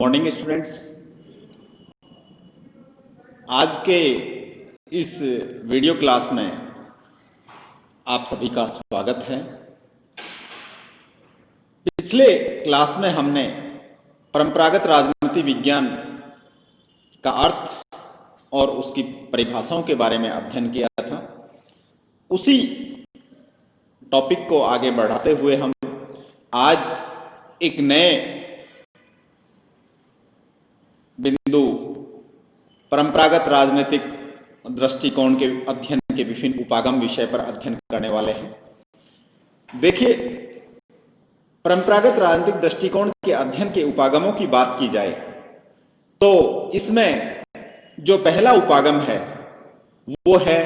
Morning students, आज के इस वीडियो क्लास में आप सभी का स्वागत है। पिछले क्लास में हमने परंपरागत राजनीति विज्ञान का अर्थ और उसकी परिभाषाओं के बारे में अध्ययन किया था। उसी टॉपिक को आगे बढ़ाते हुए हम आज एक नए बिंदु परंपरागत राजनीतिक दृष्टिकोण के अध्ययन के विभिन्न उपागम विषय पर अध्ययन करने वाले हैं। देखिए, परंपरागत राजनीतिक दृष्टिकोण के अध्ययन के उपागमों की बात की जाए तो इसमें जो पहला उपागम है वो है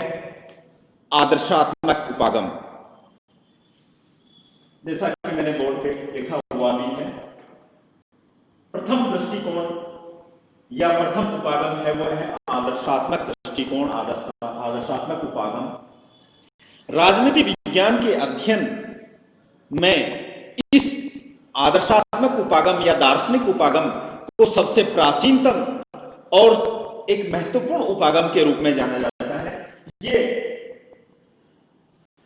आदर्शात्मक उपागम। जैसा कि मैंने बोर्ड पे लिखा हुआ भी है, प्रथम दृष्टिकोण या प्रथम उपागम है वो है आदर्शात्मक दृष्टिकोण, आदर्शात्मक उपागम। राजनीति विज्ञान के अध्ययन में इस आदर्शात्मक उपागम या दार्शनिक उपागम को सबसे प्राचीनतम और एक महत्वपूर्ण उपागम के रूप में जाना जाता है। ये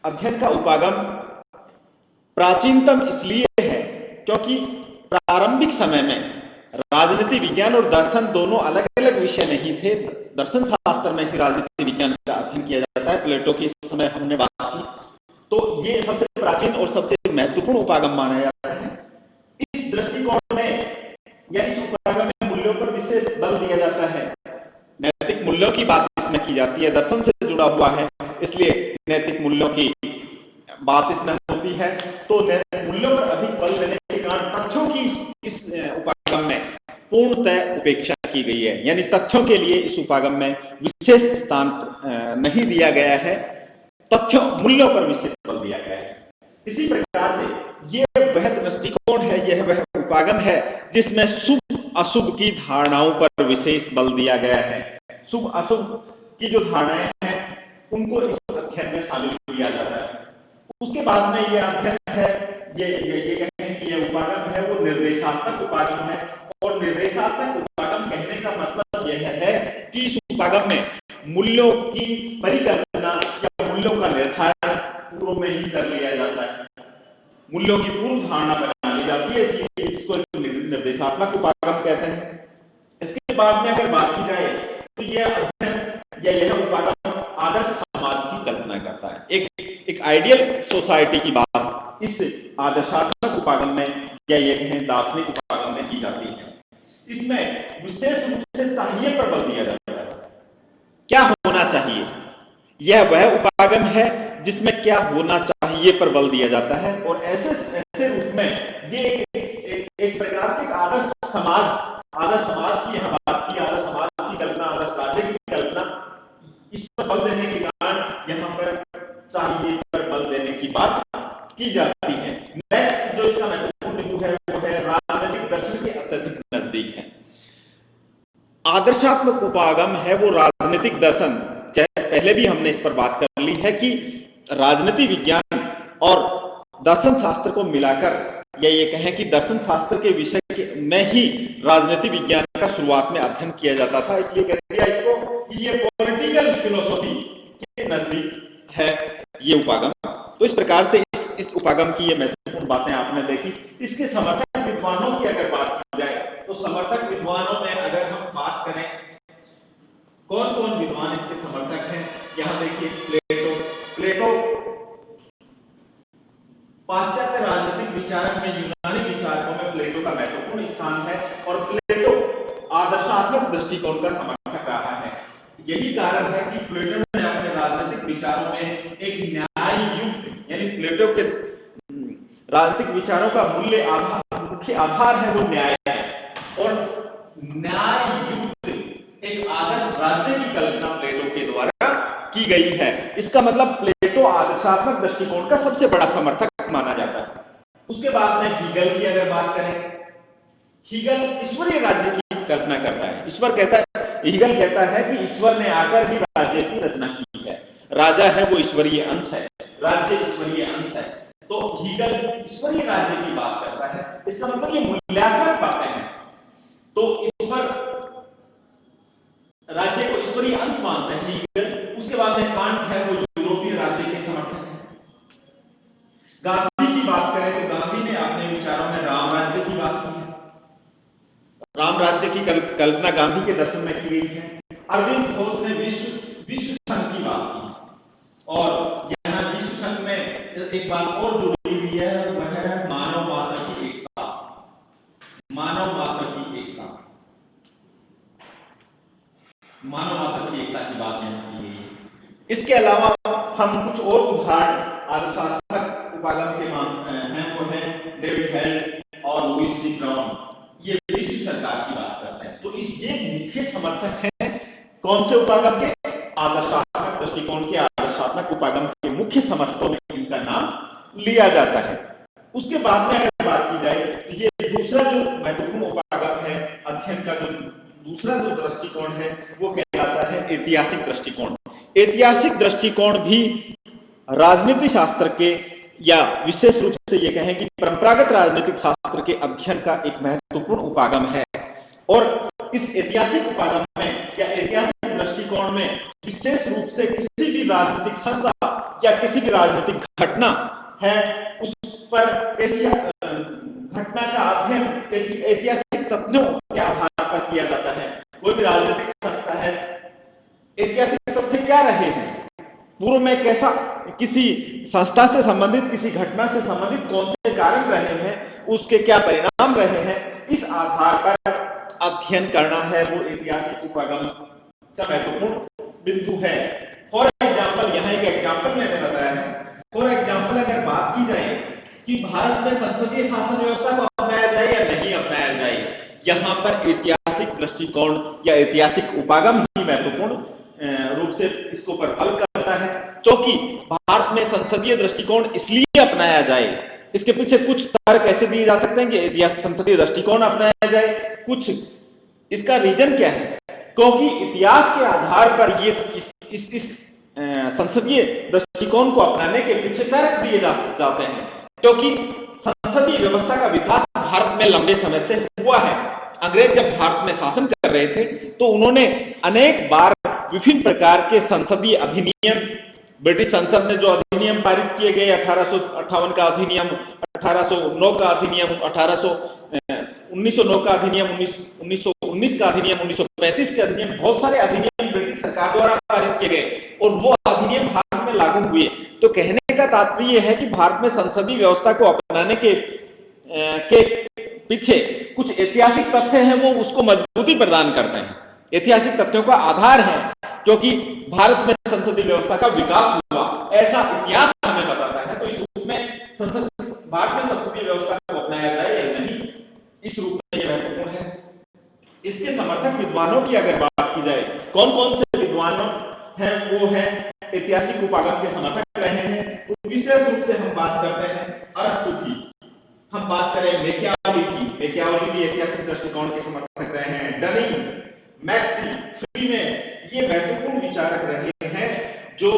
अध्ययन का उपागम प्राचीनतम इसलिए है क्योंकि प्रारंभिक समय में राजनीति विज्ञान और दर्शन दोनों अलग अलग विषय नहीं थे। दर्शन शास्त्र में ही राजनीति विज्ञान का अध्ययन किया जाता है। प्लेटो की समय हमने बात की, तो ये सबसे प्राचीन और सबसे महत्वपूर्ण उपागम माना जाता है। इस दृष्टिकोण में या इस उपागम में मूल्यों पर विशेष बल दिया जाता है। नैतिक मूल्यों की बात इसमें की जाती है, दर्शन से जुड़ा हुआ है, इसलिए नैतिक मूल्यों की बात इसमें होती है। तो नैतिक मूल्यों पर अधिक बल देने के कारण तथ्यों की इस उपागम में पूर्णतः उपेक्षा की गई है, यानी तथ्यों के लिए इस उपागम में विशेष स्थान नहीं दिया गया है, तथ्यों मूल्यों पर विशेष बल दिया गया है। इसी प्रकार से यह वह दृष्टिकोण है, यह वह उपागम है जिसमें शुभ अशुभ की धारणाओं पर विशेष बल दिया गया है। शुभ अशुभ की जो धारणाएं हैं उनको इस अध्ययन में शामिल किया जाता है। उसके बाद में यह अध्ययन है, ये कहें कि यह उपागम है वो निर्देशात्मक उपागम है। और निर्देशात्मक उपागम कहने का मतलब यह है कि इस उपागम में मूल्यों की परिकल्पना या मूल्यों का निर्धारण पूर्व में ही कर लिया जाता है। मूल्यों की पूर्व धारणा बना ली जाती है, इसलिए इसको निर्देशात्मक उपागम कहते हैं। इसके बाद में अगर बात की जाए तो यह अध्ययन या यह उपागम आदर्श समाज की कल्पना करता है। एक आइडियल सोसाइटी की बात इस आदर्शात्मक उपागम में या ये कहें दार्शनिक उपागम में की जाती है। इसमें विशेष रूप से चाहिए पर बल दिया जाता है। क्या होना चाहिए, यह वह उपागम है जिसमें क्या होना चाहिए पर बल दिया जाता है। और ऐसे रूप में ये एक प्रकार से आदर्श समाज की हम बात की, आदर्श समाज की कल्पना, आदर्श राज्य की कल्पना, इस पर बल देने के कारण यहाँ पर चाहिए पर बल देने की बात की जाती है। नेक्स्ट जो इसका महत्वपूर्ण बिंदु है वो है राजनीतिक दर्शन के अत्यधिक नजदीक है। आदर्शात्मक उपागम है वो राजनीतिक दर्शन, चाहे पहले भी हमने इस पर बात कर ली है कि राजनीति विज्ञान और दर्शन शास्त्र को मिलाकर या ये कहें कि दर्शन शास्त्र के विषय में ही राजनीति विज्ञान का शुरुआत में अध्ययन किया जाता था, इसलिए कह दिया इसको कि ये पॉलिटिकल फिलोसॉफी के नजदीक है ये उपागम। तो इस प्रकार से इस उपागम की ये महत्वपूर्ण बातें आपने देखी। इसके समर्थक विद्वानों की अगर बात की जाए तो समर्थक विद्वानों में अगर हम बात करें कौन कौन विद्वान इसके समर्थक हैं, यहां देखिए प्लेटो पाश्चात्य राजनीतिक विचारक में, यूनानी विचारकों में प्लेटो का महत्वपूर्ण स्थान है और प्लेटो आदर्शात्मक दृष्टिकोण का समर्थक रहा है। यही कारण है कि प्लेटो ने अपने राजनीतिक विचारों में एक न्याय युक्त, यानी प्लेटो के राजनीतिक विचारों का मुख्य आधार है वो न्याय है और न्याय युक्त एक आदर्श राज्य की कल्पना प्लेटो के द्वारा की गई है। इसका मतलब प्लेटो आदर्शात्मक दृष्टिकोण का सबसे बड़ा समर्थक माना जाता है। उसके बाद में हीगल की अगर बात करें, हीगल ईश्वरीय राज्य की कल्पना करता है। हीगल कहता है कि ईश्वर ने आकर ही राज्य की रचना की है, राजा है वो ईश्वरीय अंश है, राज्य ईश्वरीय अंश है। तो हीगल ईश्वरीय राज्य की बात करता है। इसका मतलब ये मूल्यांकन बातें हैं। तो राइट्स मानते हैं, लीगल। उसके बाद में कांट है, वो यूरोपीय राज्य के समर्थक है। गांधी की बात करें तो गांधी ने अपने विचारों में राम राज्य की बात की है। राम राज्य की कल्पना गांधी के दर्शन में की गई है। अरविंद घोष ने विश्व संघ की बात की, और यहाँ विश्व संघ में एक बात और जुड़ी हुई है, वह है मानव मात्र की एकता। मानव मात्र की एकता, मानव मात्र की एकता की बात यहाँ की गई है। इसके अलावा हम कुछ और उदाहरण आदर्शात्मक उपागम के हैं, वो है डेविड हेल्ट और लुईस सी ब्राउन। ये विश्व सरकार की बात करते हैं। तो इस ये मुख्य समर्थक हैं कौन से उपागम के? आदर्शात्मक दृष्टिकोण के, आदर्शात्मक उपागम के मुख्य समर्थकों में इनका नाम लिया जाता है। उसके बाद में अगर बात की जाए तो ये दूसरा जो महत्वपूर्ण उपागम है, अध्ययन का जो दूसरा जो दृष्टिकोण है, वो कहलाता है ऐतिहासिक दृष्टिकोण। ऐतिहासिक दृष्टिकोण भी राजनीति शास्त्र के, या विशेष रूप से ये कहें कि परंपरागत राजनीतिक शास्त्र के अध्ययन का एक महत्वपूर्ण उपागम है। और इस ऐतिहासिक उपागम में या ऐतिहासिक दृष्टिकोण में विशेष रूप से किसी भी राजनीतिक संस्था या किसी भी राजनीतिक घटना है, उस पर घटना का अध्ययन ऐतिहासिक तथ्यों के आधार पर किया जाता है। कोई भी राजनीतिक संस्था है, ऐतिहासिक तथ्य क्या रहे हैं, पूर्व में कैसा, किसी संस्था से संबंधित, किसी घटना से संबंधित कौन से कारण रहे हैं, उसके क्या परिणाम रहे हैं, इस आधार पर अध्ययन करना है, वो ऐतिहासिक उपागम का महत्वपूर्ण बिंदु है। फॉर एग्जाम्पल, यहाँ एक एग्जाम्पल मैंने बताया है। फॉर एग्जाम्पल अगर बात की जाए कि भारत में संसदीय शासन व्यवस्था को अपनाया जाए या नहीं अपनाया जाए, यहाँ पर ऐतिहासिक दृष्टिकोण या ऐतिहासिक उपागम ही महत्वपूर्ण रूप से इसको प्रभावित करता है। क्योंकि भारत में संसदीय दृष्टिकोण इसलिए अपनाया जाए, इसके पीछे कुछ तर्क ऐसे दिए जा सकते हैं कि संसदीय दृष्टिकोण अपनाया जाए। कुछ इसका रीजन क्या है? क्योंकि इतिहास के आधार पर ये इस संसदीय दृष्टिकोण को अपनाने के पीछे तर्क दिए जाते हैं। क्योंकि संसदीय व्यवस्था का विकास भारत में लंबे समय से हुआ है। अंग्रेज जब भारत में शासन कर रहे थे तो उन्होंने अनेक बार विभिन्न प्रकार के संसदीय अधिनियम, ब्रिटिश संसद ने जो अधिनियम पारित किए गए, 1858 का अधिनियम, 1809 का अधिनियम, 1909 का अधिनियम, 1919 का अधिनियम, 1935 का अधिनियम, बहुत सारे अधिनियम ब्रिटिश सरकार द्वारा पारित किए गए और वो अधिनियम भारत में लागू हुए। तो कहने का तात्पर्य है कि भारत में संसदीय व्यवस्था को अपनाने के पीछे कुछ ऐतिहासिक तथ्य हैं, वो उसको मजबूती प्रदान करते हैं, ऐतिहासिक तथ्यों का आधार है। क्योंकि भारत में संसदीय व्यवस्था का विकास हुआ, ऐसा इतिहास हमें बताता है। तो इस रूप में भारत में संसदीय व्यवस्था को अपनाया जाए या नहीं, इस रूप में यह महत्वपूर्ण है। इसके समर्थक विद्वानों की अगर बात की जाए, कौन कौन से विद्वान हैं, वो है ऐतिहासिक उपागम के समर्थक रहे हैं। तो विशेष रूप से हम बात करते हैं अरस्तु की, हम बात करें मैकियावेली की, मैकियावेली भी ऐतिहासिक दृष्टिकोण के समर्थक रहे हैं। डनिंग, मैक्सी, फ्रीमेन, ये महत्वपूर्ण विचारक रहे हैं जो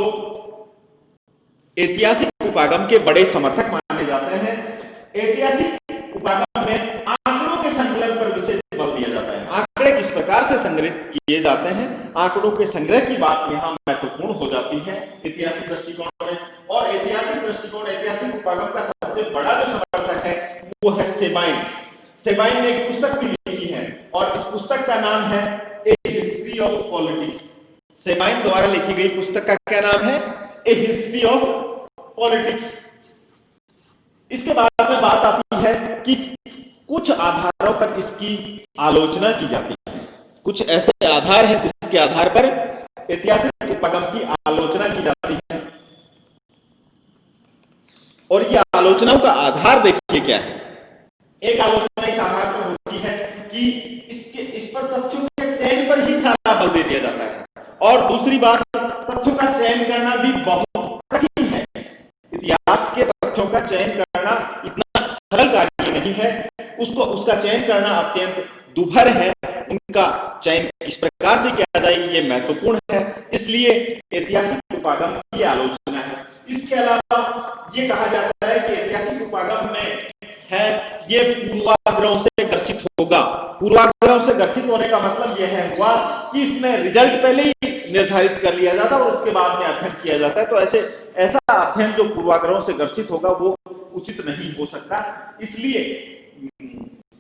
ऐतिहासिक उपागम के बड़े समर्थक माने जाते हैं। ऐतिहासिक उपागम में आंकड़ों के संकलन पर विशेष बल दिया जाता है। आंकड़े किस प्रकार से संग्रहित किए जाते हैं, आंकड़ों के संग्रह की बात यहाँ महत्वपूर्ण हो जाती है ऐतिहासिक दृष्टिकोण में। और ऐतिहासिक दृष्टिकोण, ऐतिहासिक उपागम का सबसे बड़ा जो समर्थक है वो है सेबाइन। सेबाइन ने एक पुस्तक भी लिखी है और इस पुस्तक का नाम है ए हिस्ट्री ऑफ पॉलिटिक्स। सेबाइन द्वारा लिखी गई पुस्तक का क्या नाम है? ए हिस्ट्री ऑफ पॉलिटिक्स। इसके बाद में बात आती है कि कुछ आधारों पर इसकी आलोचना की जाती है। कुछ ऐसे आधार हैं जिसके आधार पर ऐतिहासिक उपागम की आलोचना की जाती है। और ये आलोचनाओं का आधार देखिए क्या है। एक आलोचना इस आधार पर होती है कि इस पर तथ्यों के चयन पर ही सारा बल दे दिया जाता है। और दूसरी बात, तथ्यों का चयन करना भी बहुत कठिन है। इतिहास के तथ्यों का चयन करना इतना सरल कार्य नहीं है, उसका चयन करना अत्यंत दुभर है। उनका चयन किस प्रकार से किया जाए ये महत्वपूर्ण है, इसलिए ऐतिहासिक उपागम की आलोचना है। इसके अलावा ये कहा जाता है कि ऐतिहासिक उपागम में है ये पूर्वाग्रहों से ग्रसित होगा। पूर्वाग्रहों से ग्रसित होने का मतलब यह है हुआ कि इसमें रिजल्ट पहले ही निर्धारित कर लिया जाता है और उसके बाद में अध्ययन किया जाता है। तो ऐसा अध्ययन जो पूर्वाग्रहों से ग्रसित होगा वो उचित नहीं हो सकता, इसलिए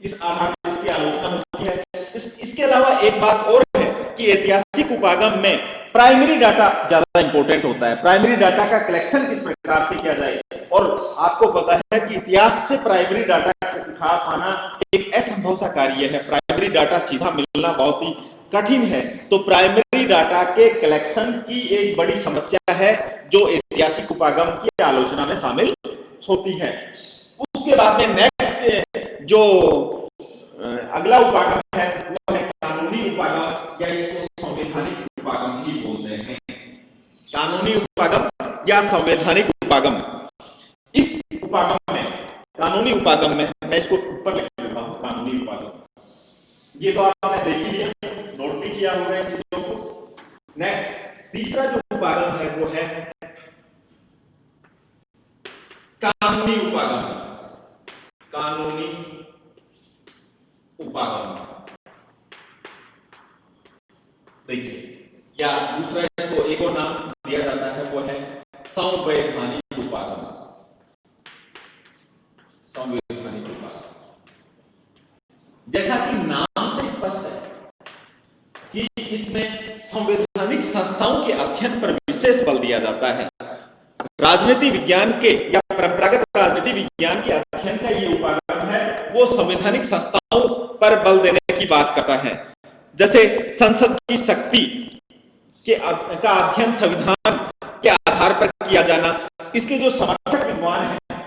इस आधार पर इसकी आलोचना होती है। इसके अलावा एक बात और है कि ऐतिहासिक उपागम में प्राइमरी डाटा ज्यादा इंपॉर्टेंट होता है। प्राइमरी डाटा का कलेक्शन किस प्रकार से किया जाए, और आपको पता है कि इतिहास से प्राइमरी डाटा उठा पाना एक असंभव सा कार्य है। प्राइमरी डाटा सीधा मिलना बहुत ही कठिन है। तो प्राइमरी डाटा के कलेक्शन की एक बड़ी समस्या है जो ऐतिहासिक उपागम की आलोचना में शामिल होती है। उसके बाद में नेक्स्ट जो अगला उपागम है वो है कानूनी उपागम, या इसको संवैधानिक उपागम भी बोलते हैं। कानूनी उपागम या संवैधानिक उपागम, इस उपागम में, कानूनी उपागम में, मैं इसको ऊपर लिख देता हूं, कानूनी उपागम, ये तो आपने देख ही लिया, नोट भी किया होगा इन चीजों को। नेक्स्ट तीसरा जो उपागम है वो है कानूनी उपागम। कानूनी उपागम देखिए, या दूसरा इसको एक और नाम दिया जाता है वो है संवैधानिक उपागम। संवैधानिक उपागम, जैसा कि नाम से स्पष्ट है कि इसमें संवैधानिक संस्थाओं के अध्ययन पर विशेष बल दिया जाता है। राजनीति विज्ञान के या परंपरागत राजनीति विज्ञान के अध्ययन का ये उपागम है, वो संवैधानिक संस्थाओं पर बल देने की बात करता है। जैसे संसद की शक्ति का अध्ययन संविधान के आधार पर किया जाना। इसके जो समर्थक विद्वान हैं,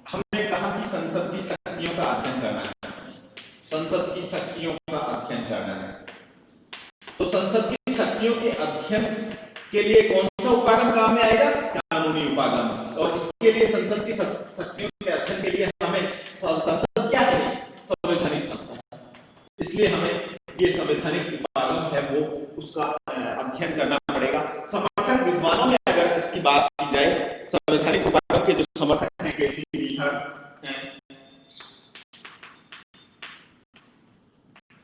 हमने कहा कि संसद की शक्तियों का अध्ययन करना है, संसद की शक्तियों का अध्ययन करना है। तो संसद की शक्तियों के अध्ययन के लिए कौन सा उपागम काम में आएगा? कानूनी उपागम। और इसके लिए संसद की शक्तियों के अध्ययन के लिए हमें संसद क्या है? संवैधानिक संस्था। इसलिए हमें ये संवैधानिक उपागम है वो उसका अध्ययन करना पड़ेगा। समर्थक विद्वानों में अगर इसकी बात की जाए, संवैधानिक उपागम के जो समर्थक हैं, केसी रीहर हैं,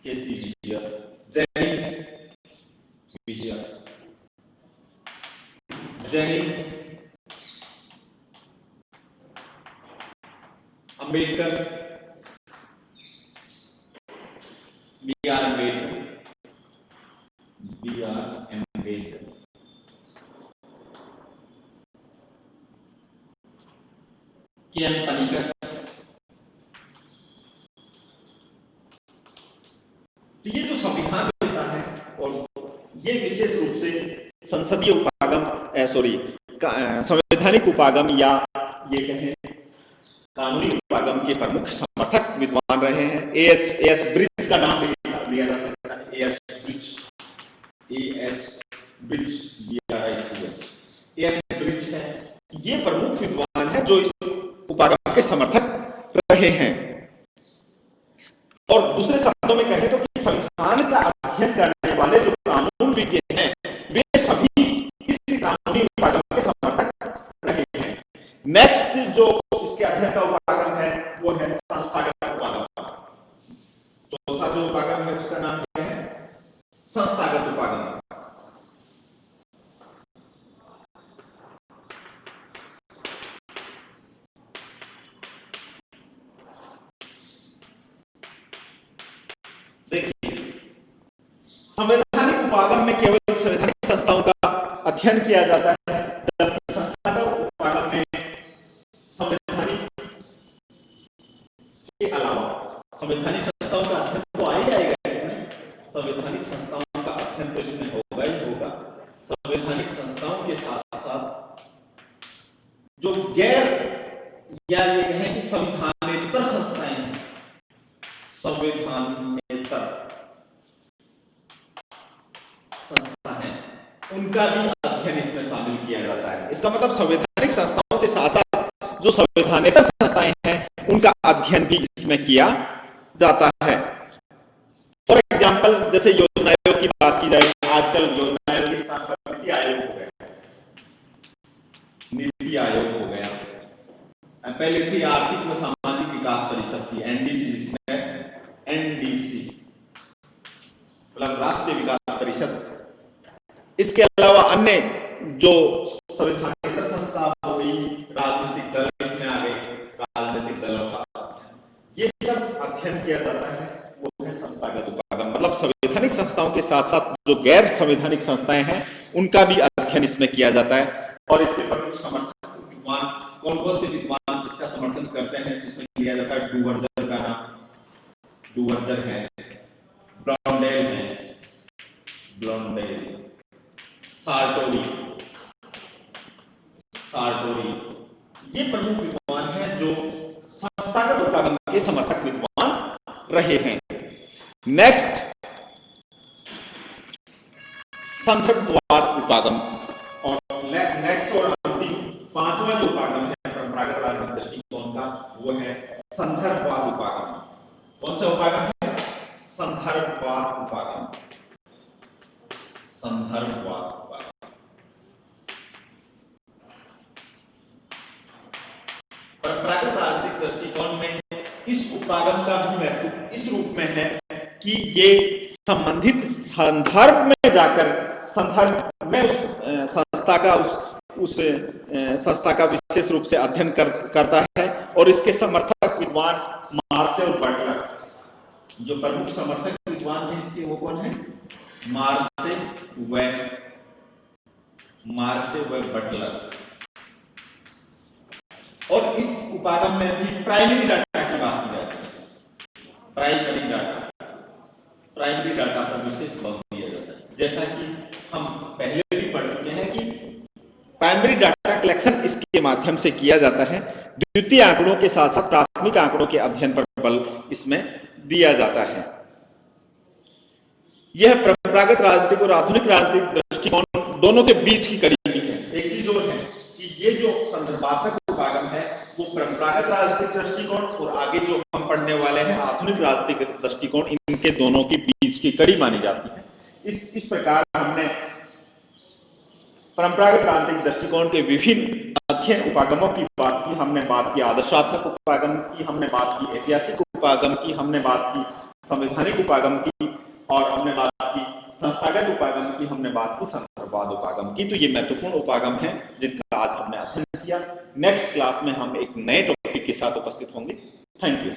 केसी रीहर, Jennings Vijay, Jennings, Ambedkar, B R Ambedkar, K M Panicker, तो ये जो संविधान होता है, और ये विशेष रूप से संसदीय उपागम, संवैधानिक उपागम या ये कहें कानूनी उपागम के प्रमुख समर्थक विद्वान रहे हैं। एएच ब्रिज का नाम लिया जा सकता है। एएच ब्रिज, एएच ब्रिज है, ये प्रमुख विद्वान है जो इस उपागम के समर्थक रहे हैं। और दूसरे शब्दों में कहें तो कि संविधान का अध्ययन करने वाले जो कानून विज्ञ हैं, वे सभी इस कानूनी उपागम के समर्थक रहे हैं। नेक्स्ट जो इसके अध्ययन का उपागम है वो है संस्थागत उपागम। चौथा जो उपागम है उसका नाम क्या है? संस्थागत उपागम। देखिए, संवैधानिक उपागम में केवल संवैधानिक संस्थाओं का अध्ययन किया जाता है, जबकि संस्थागत उपागम में संवैधानिक के अलावा संवैधानिक संस्थाओं का अध्ययन तो आ ही जाएगा इसमें, संवैधानिक संस्थाओं का अध्ययन तो इसमें होगा ही होगा। संवैधानिक संस्थाओं के साथ साथ जो गैर या ये कहें कि संविधानेतर संस्थाएं हैं, संविधानेतर संस्था है, उनका भी अध्ययन इसमें शामिल किया जाता है। इसका मतलब संवैधानिक संस्थाओं के साथ साथ जो संवैधानेतर संस्थाएं हैं उनका अध्ययन भी इसमें किया जाता है। फॉर एग्जाम्पल, जैसे योजना आयोग की बात की जाए, आजकल योजना आयोग के स्थान पर नीति आयोग हो गया, नीति आयोग हो गया। पहले थी आर्थिक व सामाजिक विकास परिषद थी, एनडीसी, जिसमें एनडीसी मतलब राष्ट्रीय विकास परिषद, इसके अलावा अन्य जो संवैधानिक संस्था हो गई, राजनीतिक दल इसमें आ गए, राजनीतिक दलों का ये सब अध्ययन किया जाता है, वो है संस्थागत उपागम। मतलब संवैधानिक संस्थाओं के साथ साथ जो गैर संवैधानिक संस्थाएं हैं उनका भी अध्ययन इसमें किया जाता है। और इसके प्रमुख समर्थक विद्वान कौन कौन से विद्वान इसका समर्थन करते हैं, जिसमें लिया जाता है डुवर्जर का नाम, डुवर्जर है, ब्लॉन्डेल है, ब्लॉन्डेल, सार्टोरी, सार्टोरी, ये प्रमुख विद्वान हैं जो संस्थागत उपागम के समर्थक विद्वान रहे हैं। नेक्स्ट, संदर्भवाद उपागम। और नेक्स्ट और अंतिम पांचवा जो उपागम है परंपरागत राजनीतिक दृष्टिकोण का, वो है संदर्भवाद उपागम। कौन सा उपागम है? संदर्भवाद उपागम, संदर्भवाद उपागम। परंपरागत राजनीतिक दृष्टिकोण में इस उपागम का भी महत्व इस रूप में है कि ये संबंधित संदर्भ में जाकर संदर्भ में उस संस्था का उस संस्था का विशेष रूप से अध्ययन करता है। और इसके समर्थक विद्वान मार्से और बटलर, जो प्रमुख समर्थक विद्वान हैं इसके वो कौन है? मार्से व बटलर। और इस उपागम में भी प्राइमरी डाटा की बात की जाती है। प्राइमरी डाटा पर विशेष बल दिया जाता है। जैसा कि हम पहले भी पढ़ चुके हैं कि प्राइमरी डाटा कलेक्शन इसके माध्यम से किया जाता है। द्वितीय आंकड़ों के साथ साथ प्राथमिक आंकड़ों के अध्ययन पर बल इसमें दिया जाता है। यह परंपरागत राजनीतिक और आधुनिक राजनीतिक दृष्टिकोण दोनों के बीच की कड़ी है। एक चीज और है कि ये जो संदर्भात्मक उपागम है वो परंपरागत राजनीतिक दृष्टिकोण और आगे जो हम पढ़ने वाले हैं आधुनिक राजनीतिक दृष्टिकोण, इनके दोनों के बीच की कड़ी मानी जाती है। इस प्रकार हमने परंपरागत राजनीतिक दृष्टिकोण के विभिन्न अध्ययन उपागमों की बात की। हमने बात की आदर्शात्मक उपागम की, हमने बात की ऐतिहासिक उपागम की, हमने बात की संवैधानिक उपागम की, और हमने बात की संस्थागत उपागम की, हमने बात की संदर्भवाद उपागम की। तो ये महत्वपूर्ण उपागम है जिनका आज हमने अध्ययन किया। नेक्स्ट क्लास में हम एक नए टॉपिक के साथ उपस्थित होंगे। Thank you.